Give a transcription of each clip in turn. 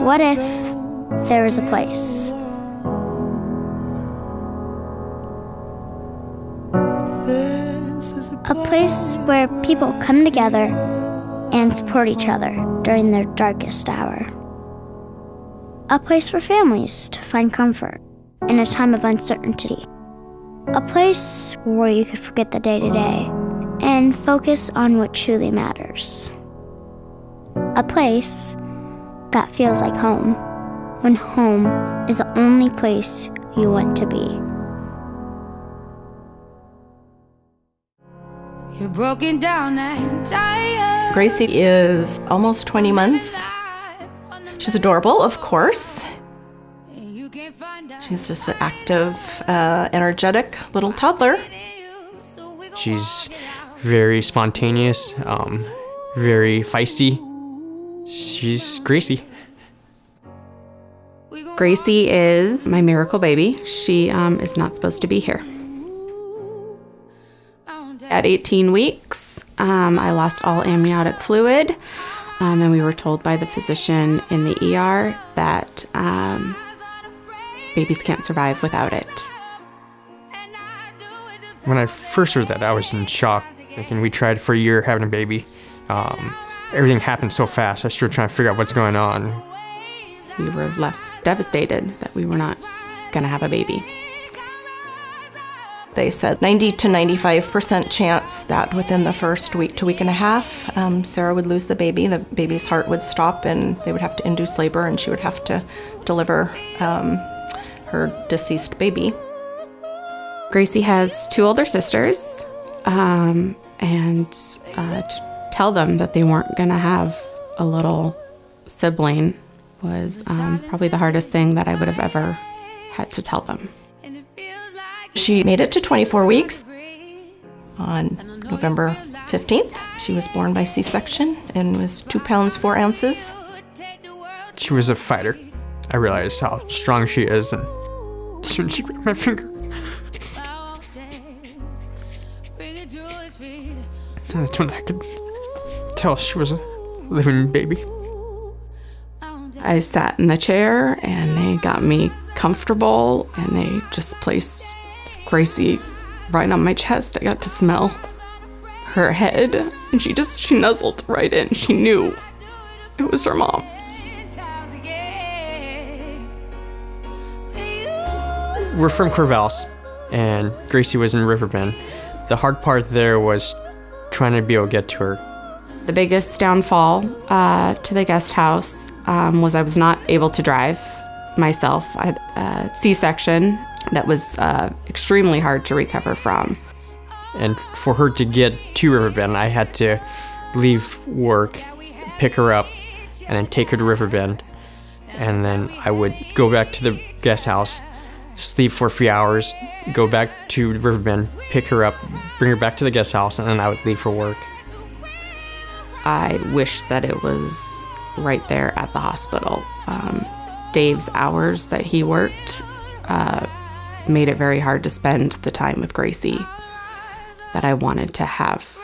What if there was a place? A place where people come together and support each other during their darkest hour. A place for families to find comfort in a time of uncertainty. A place where you could forget the day-to-day and focus on what truly matters. A place that feels like home, when home is the only place you want to be. You're broken down and tired. Gracie is almost 20 months. She's adorable, of course. She's just an active, energetic little toddler. She's very spontaneous, very feisty. She's Gracie. Gracie is my miracle baby. She is not supposed to be here. At 18 weeks, I lost all amniotic fluid, and we were told by the physician in the ER that babies can't survive without it. When I first heard that, I was in shock. And we tried for a year having a baby. Everything happened so fast. I was still trying to figure out what's going on. We were left devastated that we were not going to have a baby. They said 90 to 95% chance that within the first week to week and a half, Sarah would lose the baby. The baby's heart would stop and they would have to induce labor and she would have to deliver her deceased baby. Gracie has 2 older sisters, and to tell them that they weren't going to have a little sibling was probably the hardest thing that I would have ever had to tell them. She made it to 24 weeks. On November 15th, she was born by C-section and was 2 pounds 4 ounces. She was a fighter. I realized how strong she is, and just when she grabbed my finger, that's when I could tell she was a living baby. I sat in the chair and they got me comfortable and they just placed Gracie right on my chest. I got to smell her head and she nuzzled right in. She knew it was her mom. We're from Corvallis, and Gracie was in Riverbend. The hard part there was trying to be able to get to her. The biggest downfall to the guest house was I was not able to drive myself. I had a C-section that was extremely hard to recover from. And for her to get to Riverbend, I had to leave work, pick her up, and then take her to Riverbend. And then I would go back to the guest house, sleep for a few hours, go back to Riverbend, pick her up, bring her back to the guest house, and then I would leave for work. I wish that it was right there at the hospital. Dave's hours that he worked made it very hard to spend the time with Gracie that I wanted to have.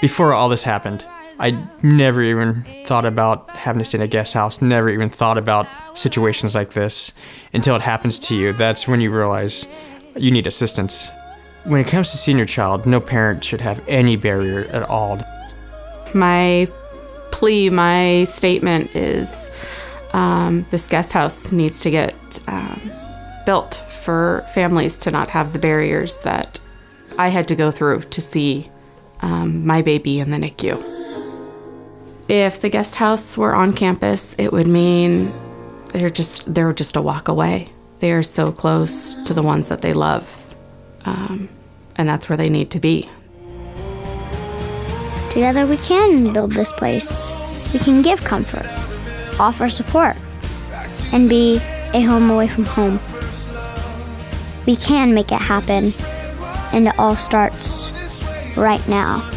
Before all this happened, I never even thought about having to stay in a guest house, never even thought about situations like this until it happens to you. That's when you realize you need assistance. When it comes to seeing your child, no parent should have any barrier at all. My plea, my statement is this guest house needs to get built for families to not have the barriers that I had to go through to see my baby in the NICU. If the guest house were on campus, it would mean they're just a walk away. They are so close to the ones that they love, and that's where they need to be. Together we can build this place. We can give comfort, offer support, and be a home away from home. We can make it happen, and it all starts right now.